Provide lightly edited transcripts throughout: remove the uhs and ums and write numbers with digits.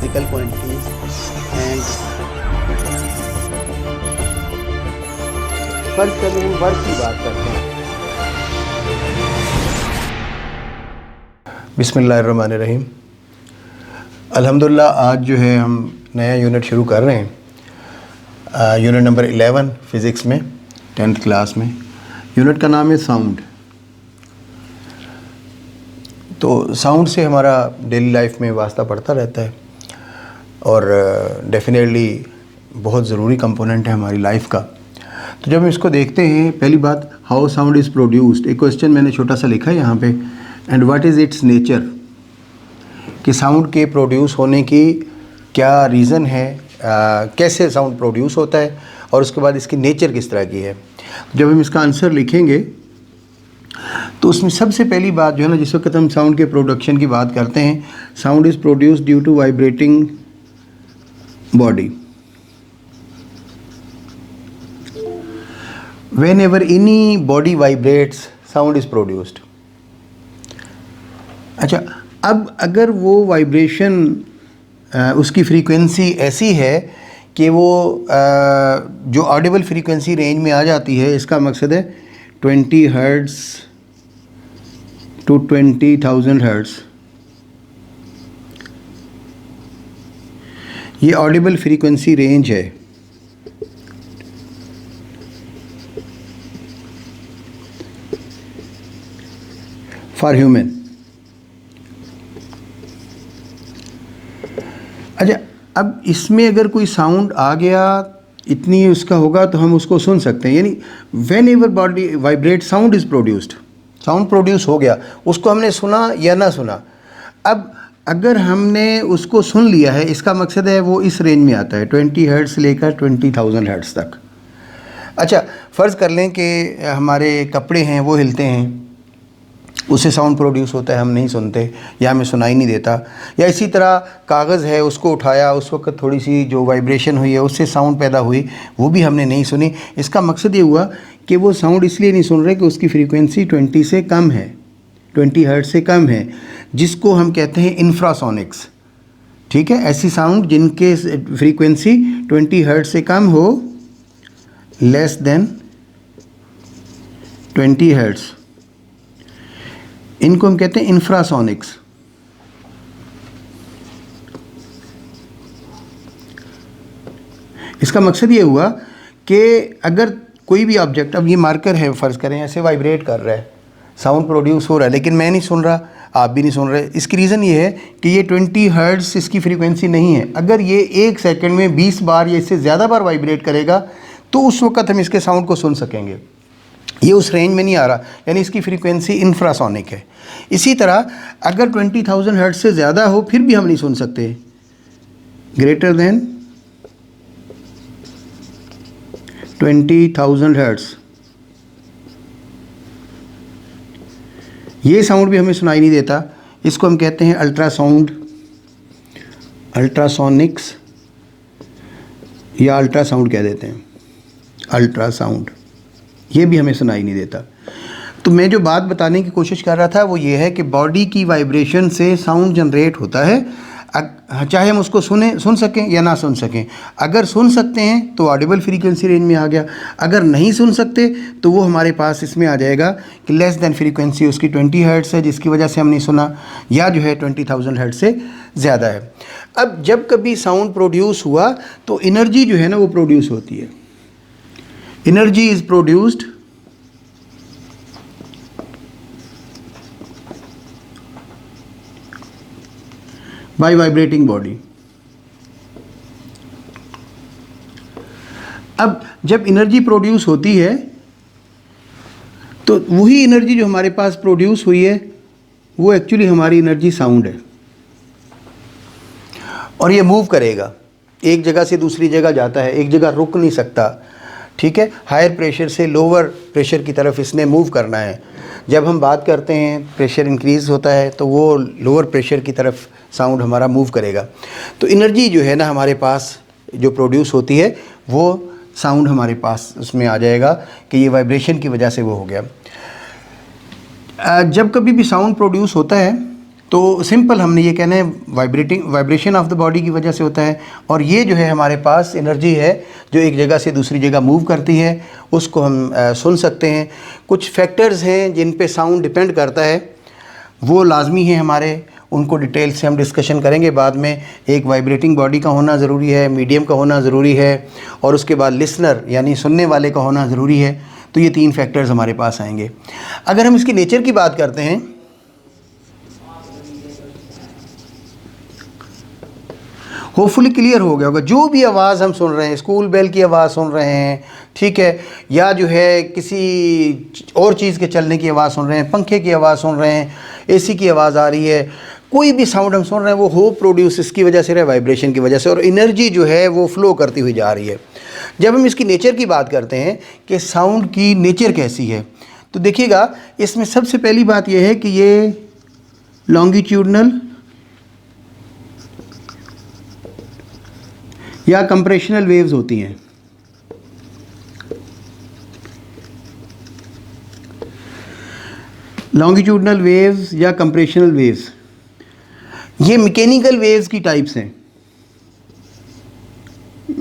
Physical quantities and first कभी हम work की बात करते हैं। बिस्मिल्लाहिर्रहमानिर्रहीम। अल्हम्दुलिल्लाह आज जो है हम नया यूनिट शुरू कर रहे हैं, यूनिट नंबर 11 फ़िज़िक्स में 10th क्लास में। यूनिट का नाम है साउंड। तो साउंड से हमारा डेली लाइफ में वास्ता पड़ता रहता है और डेफिनेटली बहुत ज़रूरी कंपोनेंट है हमारी लाइफ का। तो जब हम इसको देखते हैं, पहली बात, हाउ साउंड इज़ प्रोड्यूस्ड। एक क्वेश्चन मैंने छोटा सा लिखा है यहाँ पे, and what is it's nature, कि साउंड के प्रोड्यूस होने की क्या रीज़न है, कैसे साउंड प्रोड्यूस होता है और उसके बाद इसकी नेचर किस तरह की है। जब हम इसका आंसर लिखेंगे तो उसमें सबसे पहली बात जो है ना, जिस वक्त हम साउंड के प्रोडक्शन की बात करते हैं, sound is produced due to vibrating body. whenever any body vibrates sound is produced। अच्छा, अब अगर वो वाइब्रेशन उसकी फ्रीक्वेंसी ऐसी है कि वो जो ऑडिबल फ्रीक्वेंसी रेंज में आ जाती है, इसका मकसद है 20 हर्ट्ज़ टू 20,000 हर्ट्ज़, ये ऑडिबल फ्रीक्वेंसी रेंज है। For human. अच्छा, अब इसमें अगर कोई साउंड आ गया, इतनी उसका होगा तो हम उसको सुन सकते हैं। यानी when ever body vibrate sound is produced, sound produce हो गया, उसको हमने सुना या ना सुना। अब अगर हमने उसको सुन लिया है, इसका मकसद है वो इस रेंज में आता है 20 हर्ट्ज़ से लेकर 20,000 हर्ट्ज़ तक। अच्छा, फ़र्ज़ कर लें कि हमारे कपड़े हैं वो हिलते हैं, उससे साउंड प्रोड्यूस होता है, हम नहीं सुनते या हमें सुनाई नहीं देता। या इसी तरह कागज़ है, उसको उठाया, उस वक्त थोड़ी सी जो वाइब्रेशन हुई है उससे साउंड पैदा हुई, वो भी हमने नहीं सुनी। इसका मकसद ये हुआ कि वो साउंड इसलिए नहीं सुन रहे कि उसकी फ्रीक्वेंसी 20 से कम है, 20 हर्ट्ज़ से कम है, जिसको हम कहते हैं इंफ्रासोनिक्स। ठीक है, ऐसी साउंड जिनके फ्रीक्वेंसी 20 हर्ट्ज़ से कम हो, लेस देन 20 हर्ट्ज़, इनको हम कहते हैं इंफ्रासोनिक्स। इसका मकसद ये हुआ कि अगर कोई भी ऑब्जेक्ट, अब ये मार्कर है फ़र्ज़ करें, ऐसे वाइब्रेट कर रहा है, साउंड प्रोड्यूस हो रहा है, लेकिन मैं नहीं सुन रहा, आप भी नहीं सुन रहे। इसकी रीज़न ये है कि ये 20 हर्ट्ज़ इसकी फ्रीक्वेंसी नहीं है। अगर ये 1 सेकंड में 20 बार या इससे ज़्यादा बार वाइब्रेट करेगा तो उस वक्त हम इसके साउंड को सुन सकेंगे। ये उस रेंज में नहीं आ रहा, यानी इसकी फ्रीक्वेंसी इंफ्रासोनिक है। इसी तरह अगर 20,000 हर्ट्ज़ से ज़्यादा हो फिर भी हम नहीं सुन सकते। ग्रेटर देन 20,000 हर्ट्ज़, ये साउंड भी हमें सुनाई नहीं देता। इसको हम कहते हैं अल्ट्रासाउंड, अल्ट्रासोनिक्स या अल्ट्रासाउंड कह देते हैं, अल्ट्रासाउंड। ये भी हमें सुनाई नहीं देता। तो मैं जो बात बताने की कोशिश कर रहा था वो ये है कि बॉडी की वाइब्रेशन से साउंड जनरेट होता है, चाहे हम उसको सुन सकें या ना सुन सकें। अगर सुन सकते हैं तो ऑडिबल फ्रीक्वेंसी रेंज में आ गया, अगर नहीं सुन सकते तो वो हमारे पास इसमें आ जाएगा कि लेस देन फ्रीक्वेंसी उसकी 20 हर्ट्ज़ है, जिसकी वजह से हम नहीं सुना, या जो है 20,000 हर्ट्ज़ से ज़्यादा है। अब जब कभी साउंड प्रोड्यूस हुआ तो एनर्जी जो है ना वो प्रोड्यूस होती है। Energy is produced by vibrating body. अब जब एनर्जी प्रोड्यूस होती है तो वही एनर्जी जो हमारे पास प्रोड्यूस हुई है वो एक्चुअली हमारी एनर्जी साउंड है, और ये मूव करेगा, एक जगह से दूसरी जगह जाता है, एक जगह रुक नहीं सकता। ठीक है, हायर प्रेशर से लोअर प्रेशर की तरफ इसने मूव करना है। जब हम बात करते हैं प्रेशर इंक्रीज़ होता है तो वो लोअर प्रेशर की तरफ साउंड हमारा मूव करेगा। तो एनर्जी जो है ना हमारे पास जो प्रोड्यूस होती है वो साउंड हमारे पास उसमें आ जाएगा कि ये वाइब्रेशन की वजह से वो हो गया। जब कभी भी साउंड प्रोड्यूस होता है तो सिंपल हमने ये कहना है वाइब्रेशन ऑफ द बॉडी की वजह से होता है। और ये जो है हमारे पास एनर्जी है जो एक जगह से दूसरी जगह मूव करती है, उसको हम सुन सकते हैं। कुछ फैक्टर्स हैं जिन पे साउंड डिपेंड करता है, वो लाजमी है हमारे, उनको डिटेल से हम डिस्कशन करेंगे बाद में। एक वाइब्रेटिंग बॉडी का होना ज़रूरी है, मीडियम का होना ज़रूरी है, और उसके बाद लिसनर यानी सुनने वाले का होना ज़रूरी है। तो ये 3 फैक्टर्स हमारे पास आएंगे। अगर हम इसकी नेचर की बात करते हैं, होपफुली क्लियर हो गया होगा। जो भी आवाज़ हम सुन रहे हैं, स्कूल बेल की आवाज़ सुन रहे हैं, ठीक है, या जो है किसी और चीज़ के चलने की आवाज़ सुन रहे हैं, पंखे की आवाज़ सुन रहे हैं, एसी की आवाज़ आ रही है, कोई भी साउंड हम सुन रहे हैं, वो हो प्रोड्यूस इसकी वजह से रहे, वाइब्रेशन की वजह से, और एनर्जी जो है वो फ्लो करती हुई जा रही है। जब हम इसकी नेचर की बात करते हैं कि साउंड की नेचर कैसी है, तो देखिएगा इसमें सबसे पहली बात यह है कि ये लॉन्गिट्यूडनल या कंप्रेशनल वेव्स होती हैं। लॉन्गिट्यूडनल वेव्स या कंप्रेशनल वेव्स, ये मैकेनिकल वेव्स की टाइप्स हैं।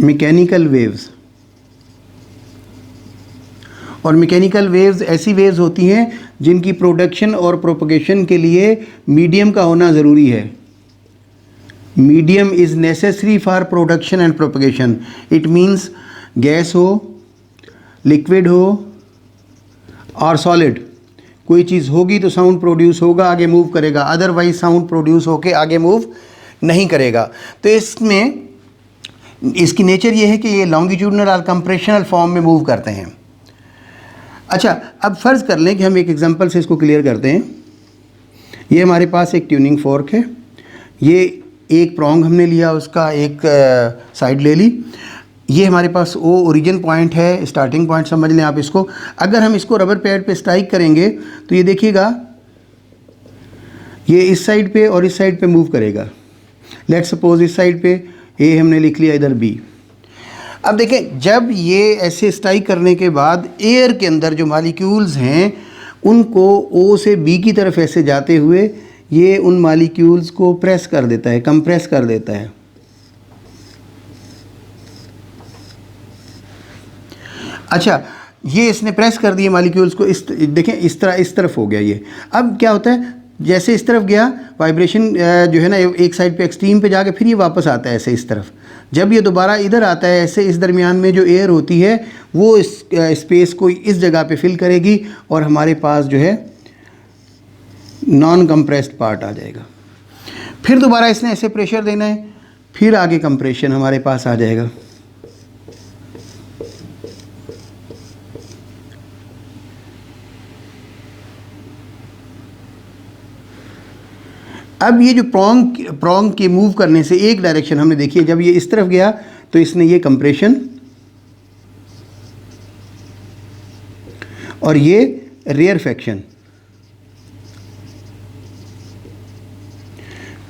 मैकेनिकल वेव्स, और मैकेनिकल वेव्स ऐसी वेव्स होती हैं जिनकी प्रोडक्शन और प्रोपगेशन के लिए मीडियम का होना ज़रूरी है। Medium is necessary for production and propagation. It means gas हो, लिक्विड हो और सॉलिड, कोई चीज़ होगी तो साउंड प्रोड्यूस होगा, आगे मूव करेगा, अदरवाइज साउंड प्रोड्यूस होके आगे मूव नहीं करेगा। तो इसमें इसकी नेचर ये है कि ये लॉन्गिट्यूडनल और कंप्रेशनल फॉर्म में मूव करते हैं। अच्छा, अब फ़र्ज़ कर लें कि हम एक एग्जांपल से इसको क्लियर करते हैं। ये हमारे पास एक ट्यूनिंग फोर्क है, ये एक प्रॉन्ग हमने लिया, उसका एक साइड ले ली। ये हमारे पास वो ओरिजिन पॉइंट है, स्टार्टिंग पॉइंट समझ लें आप इसको। अगर हम इसको रबर पैड पे स्ट्राइक करेंगे तो ये देखिएगा ये इस साइड पे और इस साइड पे मूव करेगा। लेट सपोज इस साइड पे ए हमने लिख लिया, इधर बी। अब देखें, जब ये ऐसे स्ट्राइक करने के बाद एयर के अंदर जो मालिक्यूल्स हैं उनको ओ से बी की तरफ ऐसे जाते हुए ये उन मालिक्यूल्स को प्रेस कर देता है, कंप्रेस कर देता है। अच्छा, ये इसने प्रेस कर दिए मालिक्यूल्स को, इस देखें इस तरफ हो गया ये। अब क्या होता है, जैसे इस तरफ गया वाइब्रेशन जो है ना, एक साइड पे एक्सट्रीम पे जाके फिर ये वापस आता है ऐसे इस तरफ। जब ये दोबारा इधर आता है ऐसे, इस दरमियान में जो एयर होती है वो इस स्पेस को इस जगह पे फिल करेगी और हमारे पास जो है नॉन कंप्रेस्ड पार्ट आ जाएगा। फिर दोबारा इसने ऐसे प्रेशर देना है, फिर आगे कंप्रेशन हमारे पास आ जाएगा। अब ये जो प्रॉन्ग के मूव करने से एक डायरेक्शन हमने देखी है, जब ये इस तरफ गया तो इसने ये कंप्रेशन और ये रेयरफेक्शन,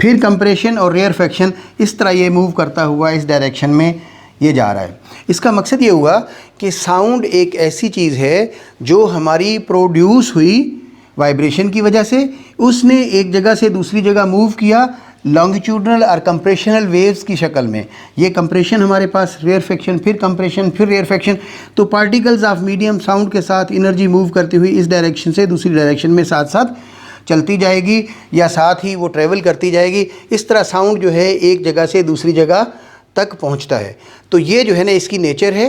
फिर कंप्रेशन और रेयरफेक्शन, इस तरह ये मूव करता हुआ इस डायरेक्शन में ये जा रहा है। इसका मकसद ये हुआ कि साउंड एक ऐसी चीज़ है जो हमारी प्रोड्यूस हुई वाइब्रेशन की वजह से, उसने एक जगह से दूसरी जगह मूव किया लॉन्गिट्यूडनल और कंप्रेशनल वेव्स की शक्ल में। ये कंप्रेशन हमारे पास, रेयरफेक्शन, फिर कंप्रेशन, फिर रेयरफेक्शन। तो पार्टिकल्स ऑफ मीडियम साउंड के साथ एनर्जी मूव करती हुई इस डायरेक्शन से दूसरी डायरेक्शन में साथ साथ चलती जाएगी या साथ ही वो ट्रैवल करती जाएगी। इस तरह साउंड जो है एक जगह से दूसरी जगह तक पहुंचता है। तो ये जो है ना इसकी नेचर है।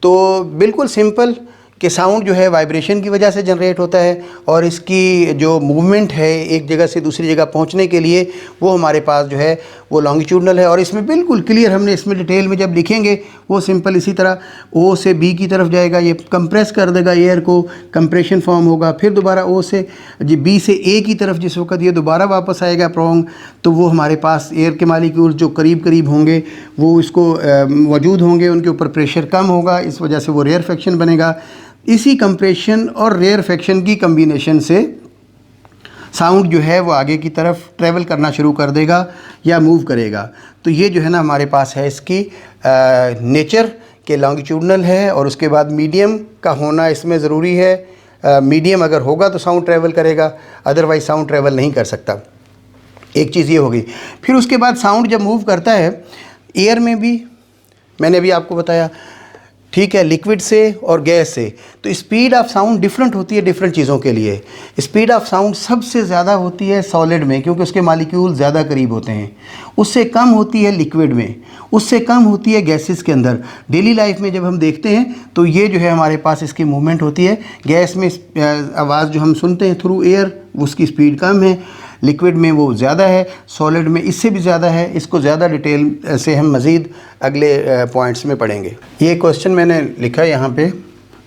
तो बिल्कुल सिंपल कि साउंड जो है वाइब्रेशन की वजह से जनरेट होता है और इसकी जो मूवमेंट है एक जगह से दूसरी जगह पहुंचने के लिए वो हमारे पास जो है वो लॉन्गिट्यूडनल है। और इसमें बिल्कुल क्लियर हमने इसमें डिटेल में जब लिखेंगे वो सिंपल इसी तरह ओ से बी की तरफ जाएगा, ये कंप्रेस कर देगा एयर को, कंप्रेशन फॉर्म होगा, फिर दोबारा ओ से जी बी से ए की तरफ जिस वक्त ये दोबारा वापस आएगा प्रॉन्ग, तो वो हमारे पास एयर के मालिक्यूल्स जो करीब करीब होंगे वो इसको मौजूद होंगे, उनके ऊपर प्रेशर कम होगा, इस वजह से वो रेयरफेक्शन बनेगा। इसी कंप्रेशन और रेयरफेक्शन की कम्बिनेशन से साउंड जो है वो आगे की तरफ ट्रैवल करना शुरू कर देगा या मूव करेगा। तो ये जो है ना हमारे पास है इसकी नेचर के लॉन्गिट्यूडनल है और उसके बाद मीडियम का होना इसमें ज़रूरी है। मीडियम अगर होगा तो साउंड ट्रैवल करेगा, अदरवाइज साउंड ट्रैवल नहीं कर सकता। एक चीज़ ये हो गई। फिर उसके बाद साउंड जब मूव करता है एयर में भी, मैंने अभी आपको बताया, ठीक है, लिक्विड से और गैस से, तो स्पीड ऑफ साउंड डिफरेंट होती है डिफरेंट चीज़ों के लिए। स्पीड ऑफ साउंड सबसे ज़्यादा होती है सॉलिड में, क्योंकि उसके मालिक्यूल ज़्यादा करीब होते हैं। उससे कम होती है लिक्विड में, उससे कम होती है गैसेस के अंदर। डेली लाइफ में जब हम देखते हैं तो ये जो है हमारे पास इसकी मूवमेंट होती है। गैस में आवाज़ जो हम सुनते हैं थ्रू एयर, उसकी स्पीड कम है, लिक्विड में वो ज़्यादा है, सॉलिड में इससे भी ज़्यादा है। इसको ज़्यादा डिटेल से हम मज़ीद अगले पॉइंट्स में पढ़ेंगे। ये क्वेश्चन मैंने लिखा है यहाँ पे,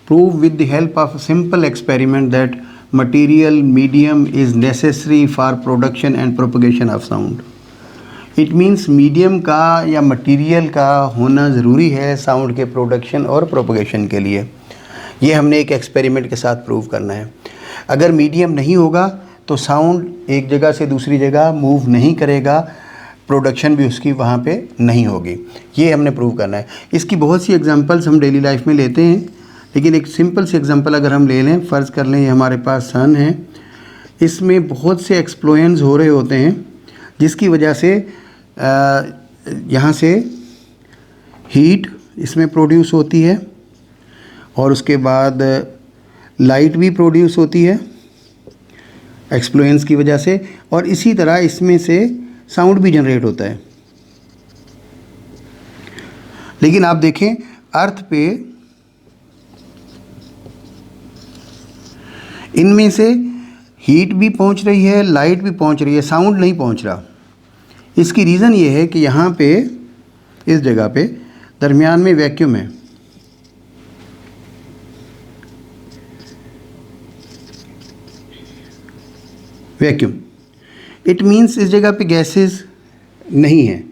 prove with the help of simple experiment that material medium is necessary for production and propagation of sound. It means medium का या मटीरियल का होना ज़रूरी है साउंड के प्रोडक्शन और प्रोपगेशन के लिए। ये हमने एक एक्सपेरिमेंट के साथ प्रूव करना है। अगर मीडियम नहीं होगा तो साउंड एक जगह से दूसरी जगह मूव नहीं करेगा, प्रोडक्शन भी उसकी वहाँ पे नहीं होगी। ये हमने प्रूव करना है। इसकी बहुत सी एग्जांपल्स हम डेली लाइफ में लेते हैं, लेकिन एक सिंपल सी एग्जांपल अगर हम ले लें, फ़र्ज़ कर लें ये हमारे पास सन है, इसमें बहुत से एक्सप्लोजन्स हो रहे होते हैं जिसकी वजह से यहाँ से हीट इसमें प्रोड्यूस होती है और उसके बाद लाइट भी प्रोड्यूस होती है एक्सप्लोजन्स की वजह से, और इसी तरह इसमें से साउंड भी जनरेट होता है। लेकिन आप देखें अर्थ पे इनमें से हीट भी पहुंच रही है, लाइट भी पहुंच रही है, साउंड नहीं पहुंच रहा। इसकी रीज़न ये है कि यहाँ पे इस जगह पे दरमियान में वैक्यूम है। वैक्यूम इट मीन्स इस जगह पे गैसेस नहीं है।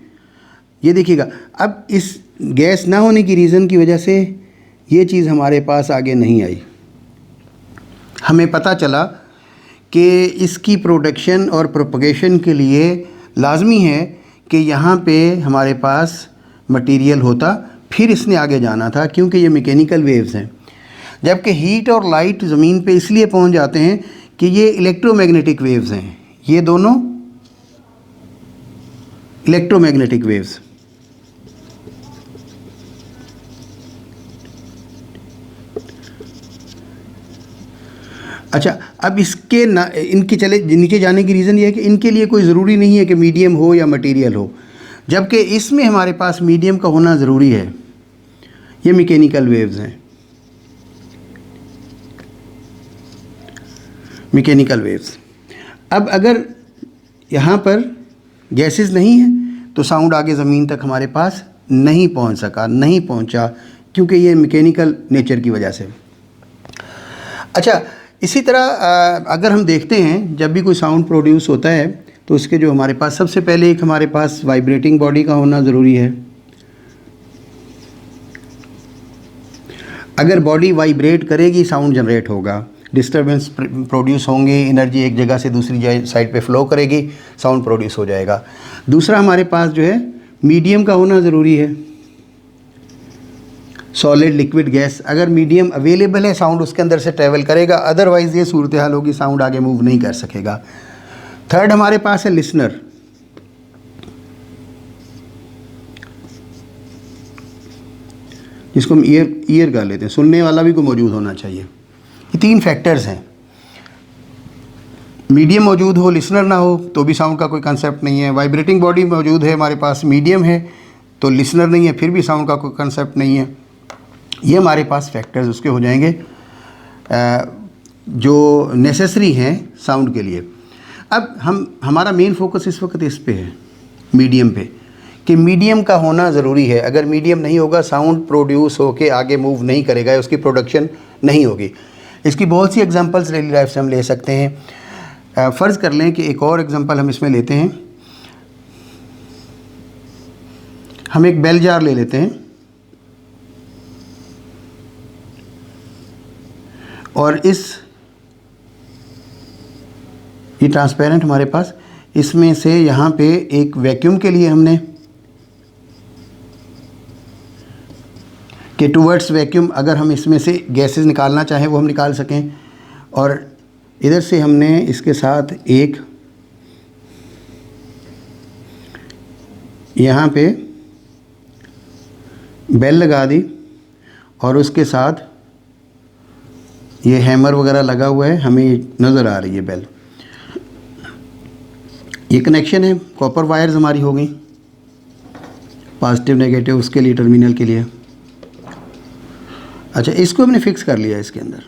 ये देखिएगा, अब इस गैस ना होने की रीज़न की वजह से ये चीज़ हमारे पास आगे नहीं आई। हमें पता चला कि इसकी प्रोडक्शन और प्रोपगेशन के लिए लाजमी है कि यहाँ पे हमारे पास मटेरियल होता, फिर इसने आगे जाना था, क्योंकि ये मैकेनिकल वेव्स हैं। जबकि हीट और लाइट ज़मीन पे इसलिए पहुँच जाते हैं कि ये इलेक्ट्रोमैग्नेटिक वेव्स हैं, ये दोनों इलेक्ट्रोमैग्नेटिक वेव्स। अच्छा, अब इसके ना इनके चले नीचे जाने की रीज़न ये है कि इनके लिए कोई ज़रूरी नहीं है कि मीडियम हो या मटेरियल हो, जबकि इसमें हमारे पास मीडियम का होना ज़रूरी है। ये मैकेनिकल वेव्स हैं, मैकेनिकल वेव्स। अब अगर यहाँ पर गैसेस नहीं है तो साउंड आगे ज़मीन तक हमारे पास नहीं पहुँच सका, नहीं पहुँचा, क्योंकि ये मैकेनिकल नेचर की वजह से। अच्छा, इसी तरह अगर हम देखते हैं जब भी कोई साउंड प्रोड्यूस होता है तो उसके जो हमारे पास सबसे पहले एक हमारे पास वाइब्रेटिंग बॉडी का होना ज़रूरी है। अगर बॉडी वाइब्रेट करेगी साउंड जनरेट होगा, डिस्टर्बेंस प्रोड्यूस होंगे, एनर्जी एक जगह से दूसरी साइड पे फ्लो करेगी, साउंड प्रोड्यूस हो जाएगा। दूसरा हमारे पास जो है मीडियम का होना ज़रूरी है, सॉलिड, लिक्विड, गैस। अगर मीडियम अवेलेबल है साउंड उसके अंदर से ट्रैवल करेगा, अदरवाइज़ ये सूरत हाल होगी, साउंड आगे मूव नहीं कर सकेगा। थर्ड हमारे पास है लिसनर। जिसको हम ईयर कह लेते हैं, सुनने वाला भी कोई मौजूद होना चाहिए। ये तीन फैक्टर्स हैं। मीडियम मौजूद हो, लिसनर ना हो तो भी साउंड का कोई कंसेप्ट नहीं है। वाइब्रेटिंग बॉडी मौजूद है हमारे पास, मीडियम है तो लिसनर नहीं है, फिर भी साउंड का कोई कंसेप्ट नहीं है। ये हमारे पास फैक्टर्स उसके हो जाएंगे जो नेसेसरी हैं साउंड के लिए। अब हमारा मेन फोकस इस वक्त इस पे है, मीडियम पे, कि मीडियम का होना ज़रूरी है। अगर मीडियम नहीं होगा साउंड प्रोड्यूस होके आगे मूव नहीं करेगा, उसकी प्रोडक्शन नहीं होगी। इसकी बहुत सी एग्जांपल्स डेली लाइफ से हम ले सकते हैं। फ़र्ज़ कर लें कि एक और एग्जांपल हम इसमें लेते हैं। हम एक बेल जार ले लेते हैं और ये ट्रांसपेरेंट हमारे पास, इसमें से यहाँ पे एक वैक्यूम के लिए हमने कि टूवर्ड्स वैक्यूम, अगर हम इसमें से गैसेस निकालना चाहें वो हम निकाल सकें। और इधर से हमने इसके साथ एक यहाँ पे बेल लगा दी और उसके साथ ये हैमर वगैरह लगा हुआ है, हमें नज़र आ रही है बेल। ये कनेक्शन है, कॉपर वायर्स हमारी हो गई, पॉजिटिव नेगेटिव उसके लिए, टर्मिनल के लिए। अच्छा, इसको हमने फिक्स कर लिया इसके अंदर।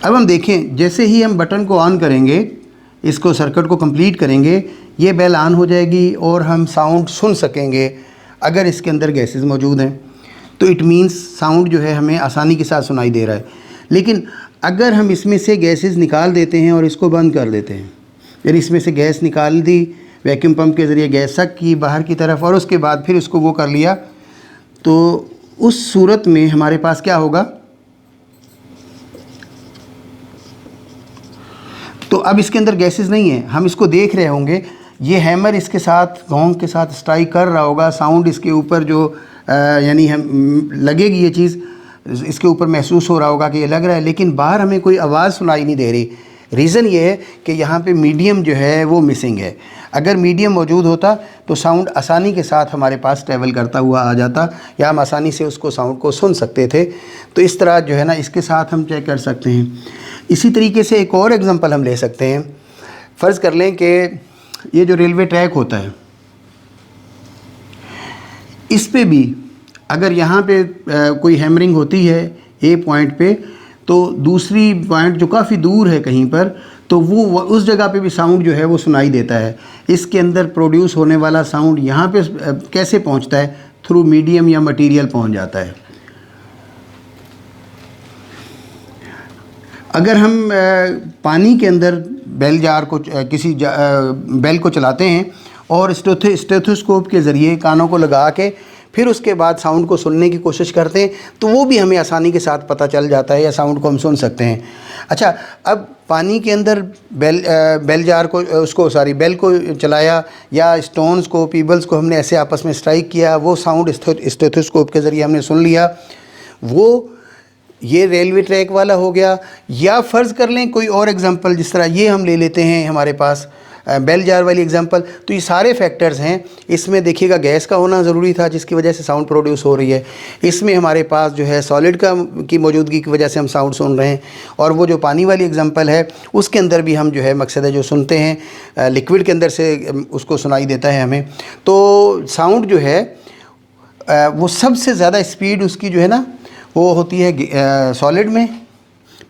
अब हम देखें, जैसे ही हम बटन को ऑन करेंगे, इसको सर्किट को कंप्लीट करेंगे, ये बेल ऑन हो जाएगी और हम साउंड सुन सकेंगे। अगर इसके अंदर गैसेस मौजूद हैं तो इट मीन्स साउंड जो है हमें आसानी के साथ सुनाई दे रहा है। लेकिन अगर हम इसमें से गैसेस निकाल देते हैं और इसको बंद कर देते हैं, यानी इसमें से गैस निकाल दी वैक्यूम पंप के ज़रिए, गैस सक की बाहर की तरफ, और उसके बाद फिर उसको वो कर लिया, तो उस सूरत में हमारे पास क्या होगा? तो अब इसके अंदर गैसेस नहीं है, हम इसको देख रहे होंगे, ये हैमर इसके साथ गोंग के साथ स्ट्राइक कर रहा होगा, साउंड इसके ऊपर जो यानी हम लगेगी ये चीज़, इसके ऊपर महसूस हो रहा होगा कि ये लग रहा है, लेकिन बाहर हमें कोई आवाज़ सुनाई नहीं दे रही। रीज़न ये है कि यहाँ पे मीडियम जो है वो मिसिंग है। अगर मीडियम मौजूद होता तो साउंड आसानी के साथ हमारे पास ट्रैवल करता हुआ आ जाता, या हम आसानी से उसको साउंड को सुन सकते थे। तो इस तरह जो है ना, इसके साथ हम चेक कर सकते हैं। इसी तरीके से एक और एग्जांपल हम ले सकते हैं। फ़र्ज़ कर लें कि ये जो रेलवे ट्रैक होता है, इस पे भी अगर यहाँ पे कोई हैमरिंग होती है ए पॉइंट पे, तो दूसरी पॉइंट जो काफ़ी दूर है कहीं पर, तो वो उस जगह पे भी साउंड जो है वो सुनाई देता है। इसके अंदर प्रोड्यूस होने वाला साउंड यहाँ पे कैसे पहुँचता है? थ्रू मीडियम या मटेरियल पहुँच जाता है। अगर हम पानी के अंदर बेल जार को किसी बेल को चलाते हैं और स्टेथोस्कोप के ज़रिए कानों को लगा के फिर उसके बाद साउंड को सुनने की कोशिश करते हैं, तो वो भी हमें आसानी के साथ पता चल जाता है, या साउंड को हम सुन सकते हैं। अच्छा, अब पानी के अंदर बेल जार को बेल को चलाया, या स्टोन्स को, पीबल्स को हमने ऐसे आपस में स्ट्राइक किया, वो साउंड स्टेथोस्कोप के ज़रिए हमने सुन लिया, वो ये रेलवे ट्रैक वाला हो गया। या फ़र्ज़ कर लें कोई और एग्जांपल, जिस तरह ये हम ले लेते हैं हमारे पास बेल जार वाली एग्जांपल। तो ये सारे फैक्टर्स हैं। इसमें देखिएगा गैस का होना ज़रूरी था जिसकी वजह से साउंड प्रोड्यूस हो रही है। इसमें हमारे पास जो है सॉलिड की मौजूदगी की वजह से हम साउंड सुन रहे हैं। और वो जो पानी वाली एग्जांपल है, उसके अंदर भी हम जो है मकसद है जो सुनते हैं, लिक्विड के अंदर से उसको सुनाई देता है हमें। तो साउंड जो है वो सबसे ज़्यादा स्पीड उसकी जो है ना, वो होती है सॉलिड में,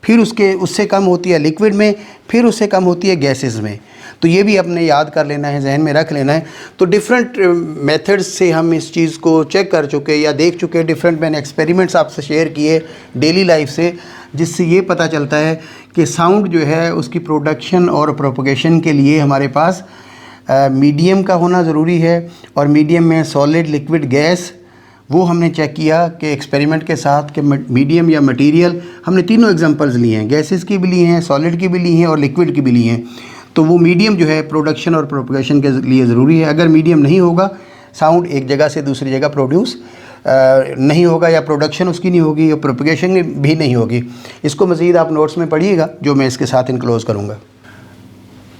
फिर उससे कम होती है लिक्विड में, फिर उससे कम होती है गैसेस में। तो ये भी अपने याद कर लेना है, जहन में रख लेना है। तो डिफरेंट मेथड्स से हम इस चीज़ को चेक कर चुके या देख चुके, डिफरेंट मैंने एक्सपेरिमेंट्स आपसे शेयर किए डेली लाइफ से, जिससे ये पता चलता है कि साउंड जो है उसकी प्रोडक्शन और प्रोपगेशन के लिए हमारे पास मीडियम का होना ज़रूरी है। और मीडियम में सॉलिड, लिक्विड, गैस, वो हमने चेक किया कि एक्सपेरिमेंट के साथ कि मीडियम या मटेरियल, हमने तीनों एग्जांपल्स लिए हैं, गैसेस की भी ली हैं, सॉलिड की भी ली हैं और लिक्विड की भी ली हैं। तो वो मीडियम जो है प्रोडक्शन और प्रोपगेशन के लिए ज़रूरी है। अगर मीडियम नहीं होगा, साउंड एक जगह से दूसरी जगह प्रोड्यूस नहीं होगा, या प्रोडक्शन उसकी नहीं होगी, या प्रोपगेशन भी नहीं होगी। इसको मज़ीद आप नोट्स में पढ़िएगा जो मैं इसके साथ इनक्लोज करूँगा।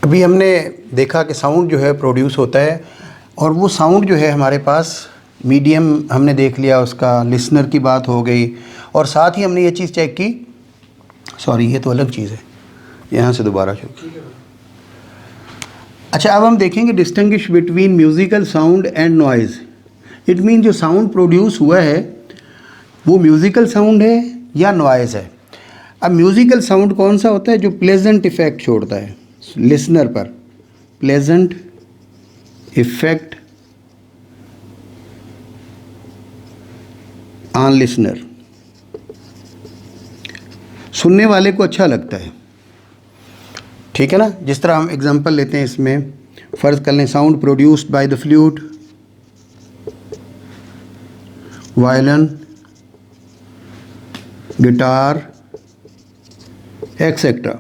अभी हमने देखा कि साउंड जो है प्रोड्यूस होता है, और वो साउंड जो है हमारे पास मीडियम हमने देख लिया, उसका लिसनर की बात हो गई, और साथ ही हमने ये चीज़ चेक की, सॉरी ये तो अलग चीज़ है, यहाँ से दोबारा शुरू। अच्छा, अब हम देखेंगे distinguish between musical sound and noise. It mean जो साउंड प्रोड्यूस हुआ है वो म्यूज़िकल साउंड है या नॉइज़ है। अब म्यूज़िकल साउंड कौन सा होता है? जो प्लेजेंट इफ़ेक्ट छोड़ता है लिसनर पर, प्लेजेंट इफ़ेक्ट ऑन लिसनर, सुनने वाले को अच्छा लगता है, ठीक है ना। जिस तरह हम एग्जांपल लेते हैं इसमें, फ़र्ज़ कर लें sound produced by the flute, violin, guitar, etcetera.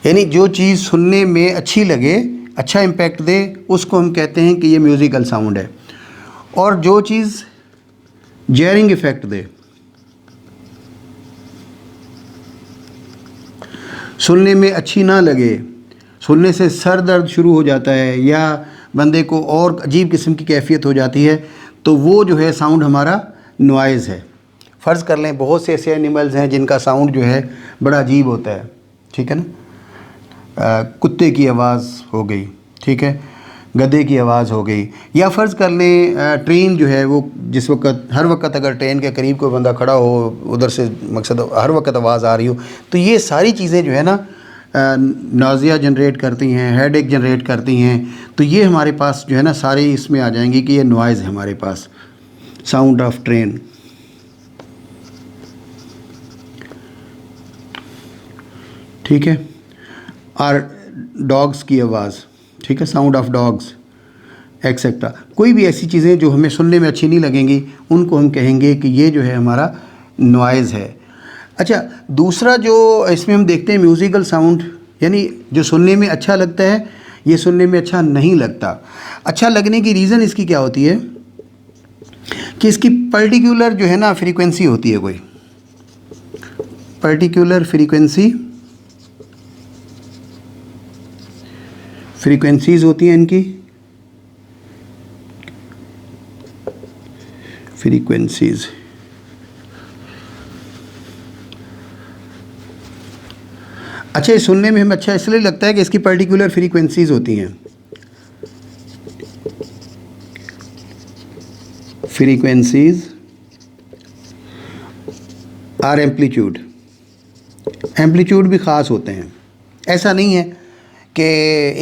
यानी जो चीज़ सुनने में अच्छी लगे, अच्छा इम्पैक्ट दे, उसको हम कहते हैं कि ये म्यूज़िकल साउंड है। और जो चीज़ जैरिंग इफ़ेक्ट दे, सुनने में अच्छी ना लगे, सुनने से सर दर्द शुरू हो जाता है या बंदे को और अजीब किस्म की कैफियत हो जाती है, तो वो जो है साउंड हमारा नॉइज़ है। फ़र्ज़ कर लें बहुत से ऐसे एनिमल्स हैं जिनका साउंड जो है बड़ा अजीब होता है, ठीक है ना, कुत्ते की आवाज़ हो गई, ठीक है, गधे की आवाज़ हो गई, या फ़र्ज़ कर लें ट्रेन जो है वो जिस वक्त हर वक्त अगर ट्रेन के करीब कोई बंदा खड़ा हो, उधर से मकसद हर वक्त आवाज़ आ रही हो, तो ये सारी चीज़ें जो है ना नाज़िया जनरेट करती हैं, हेडेक जनरेट करती हैं। तो ये हमारे पास जो है ना सारी इसमें आ जाएंगी कि ये नॉइज़ है हमारे पास, साउंड ऑफ ट्रेन। ठीक है, और डॉग्स की आवाज़, ठीक है, साउंड ऑफ डॉग्स एक्सेट्रा। कोई भी ऐसी चीज़ें जो हमें सुनने में अच्छी नहीं लगेंगी उनको हम कहेंगे कि ये जो है हमारा नॉइज़ है। अच्छा, दूसरा जो इसमें हम देखते हैं म्यूज़िकल साउंड, यानी जो सुनने में अच्छा लगता है ये सुनने में अच्छा नहीं लगता। अच्छा लगने की रीज़न इसकी क्या होती है कि इसकी पर्टिकुलर जो है ना फ्रीक्वेंसी होती है, कोई पर्टिकुलर फ्रीक्वेंसीज़ होती हैं इनकी, फ्रीक्वेंसीज़। अच्छा, ये सुनने में हमें अच्छा इसलिए लगता है कि इसकी पर्टिकुलर फ्रीक्वेंसीज़ होती हैं। फ्रीक्वेंसीज़ और एम्पलीट्यूड, एम्पलीट्यूड भी ख़ास होते हैं। ऐसा नहीं है कि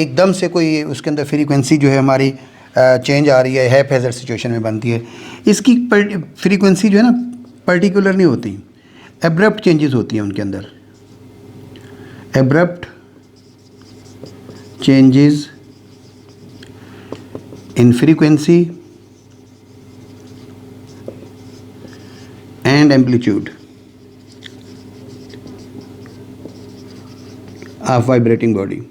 एकदम से कोई उसके अंदर फ्रीक्वेंसी जो है हमारी चेंज आ रही है हैफेजर सिचुएशन में बनती है। इसकी फ्रीक्वेंसी जो है ना पर्टिकुलर नहीं होती, एब्रप्ट चेंजेस होती हैं उनके अंदर, abrupt changes in frequency and amplitude of vibrating body.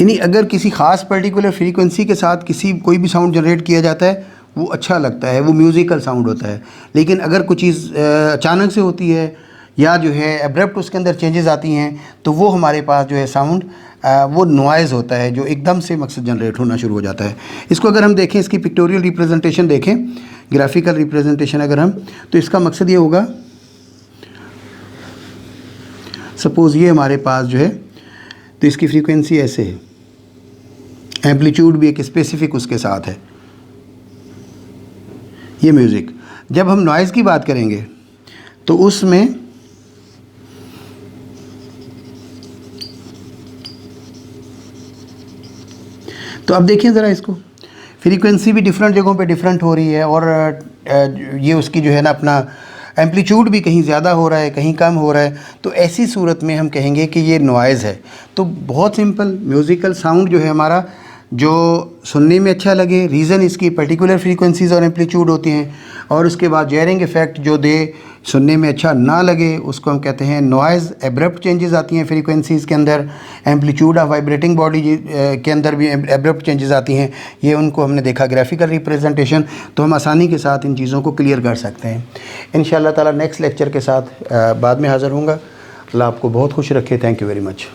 यानी अगर किसी ख़ास पर्टिकुलर फ्रीक्वेंसी के साथ कोई भी साउंड जनरेट किया जाता है वो अच्छा लगता है, वो म्यूज़िकल साउंड होता है। लेकिन अगर कुछ चीज़ अचानक से होती है या जो है एब्रप्ट उसके अंदर चेंजेस आती हैं तो वो हमारे पास जो है साउंड वो नॉइज़ होता है जो एकदम से मकसद जनरेट होना शुरू हो जाता है। इसको अगर हम देखें, इसकी पिक्टोरियल रिप्रेजेंटेशन देखें, ग्राफिकल रिप्रेजेंटेशन अगर हम, तो इसका मकसद ये होगा, सपोज़ ये हमारे पास जो है तो इसकी फ्रीक्वेंसी ऐसे है, एम्पलीट्यूड भी एक स्पेसिफिक उसके साथ है, ये म्यूज़िक। जब हम नॉइज़ की बात करेंगे तो उसमें तो अब देखिए ज़रा इसको, फ्रीक्वेंसी भी डिफरेंट जगहों पे डिफरेंट हो रही है और ये उसकी जो है ना अपना एम्पलीट्यूड भी कहीं ज़्यादा हो रहा है कहीं कम हो रहा है। तो ऐसी सूरत में हम कहेंगे कि ये नॉइज़ है। तो बहुत सिंपल, म्यूज़िकल साउंड जो है हमारा जो सुनने में अच्छा लगे, रीज़न इसकी पर्टिकुलर फ्रीक्वेंसीज़ और एम्पलीट्यूड होती हैं, और उसके बाद जेयरिंग इफ़ेक्ट जो दे सुनने में अच्छा ना लगे उसको हम कहते हैं नॉइज़। एब्रप्ट चेंजेस आती हैं फ्रीक्वेंसीज़ के अंदर, एम्पलीट्यूड ऑफ वाइब्रेटिंग बॉडी के अंदर भी एब्रप्ट चेंजेस आती हैं, ये उनको हमने देखा ग्राफिकल रिप्रेजेंटेशन। तो हम आसानी के साथ इन चीज़ों को क्लियर कर सकते हैं। इंशाअल्लाह ताला नेक्स्ट लेक्चर के साथ बाद में हाज़िर होऊंगा। अल्लाह आपको बहुत खुश रखे। Thank you very much.